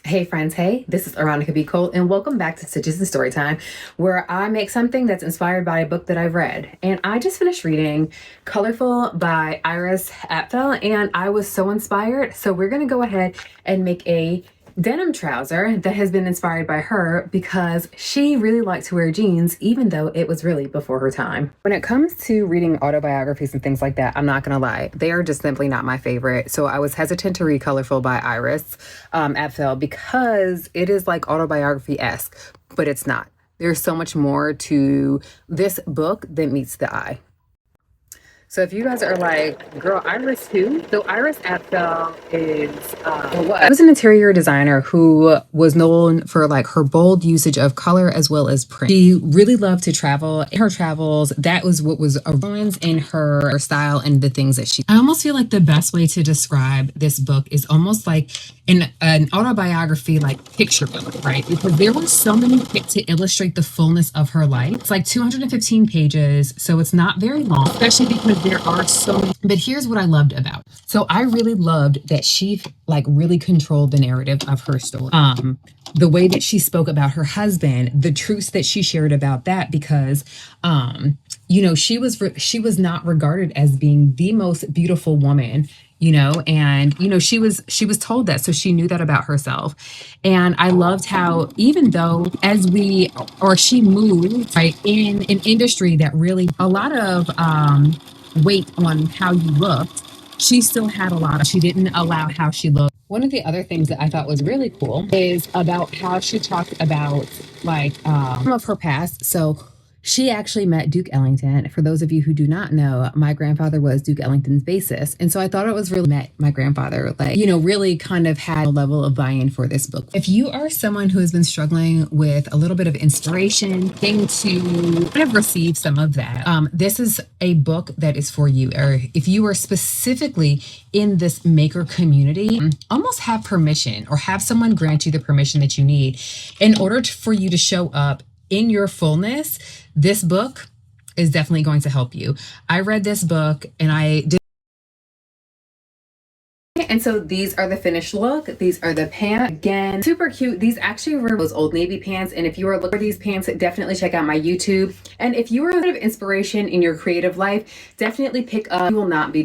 Hey friends, hey, this is Aronica B. Cole, and welcome back to Stitches and Storytime, where I make something that's inspired by a book that I've read. And I just finished reading Colorful by Iris Apfel, and I was so inspired. So we're gonna go ahead and make a denim trouser that has been inspired by her because she really liked to wear jeans, even though it was really before her time. When it comes to reading autobiographies and things like that, I'm not gonna lie, they are just simply not my favorite. So I was hesitant to read Colorful by Iris Apfel because it is like autobiography-esque, but it's not. There's so much more to this book than meets the eye. So if you guys are like, girl, Iris who? So Iris Apfel is I was an interior designer who was known for like her bold usage of color as well as print. She really loved to travel. In her travels, that was what was a ruins in her style and the things that she. I almost feel like the best way to describe this book is almost like an autobiography, like picture book, right? Because there were so many pics to illustrate the fullness of her life. It's like 215 pages, so it's not very long, especially because there are so many. But here's what I loved about it. So I really loved that she like really controlled the narrative of her story. The way that she spoke about her husband, the truths that she shared about that, because she was not regarded as being the most beautiful woman, and she was told that, so she knew that about herself. And I loved how, even though she moved right in an industry that really a lot of weight on how you looked, she still had she didn't allow how she looked. One of the other things that I thought was really cool is about how she talked about like some of her past. So she actually met Duke Ellington. For those of you who do not know, my grandfather was Duke Ellington's bassist. And so I thought it was really met my grandfather, like, really kind of had a level of buy-in for this book. If you are someone who has been struggling with a little bit of inspiration, getting to kind of receive some of that, this is a book that is for you. Or if you are specifically in this maker community, almost have permission or have someone grant you the permission that you need in order for you to show up in your fullness. This book is definitely going to help you. I read this book and I did. And so these are the finished look. These are the pants. Again, super cute. These actually were those Old Navy pants. And if you are looking for these pants, definitely check out my YouTube. And if you are a bit of inspiration in your creative life, definitely pick up. You will not be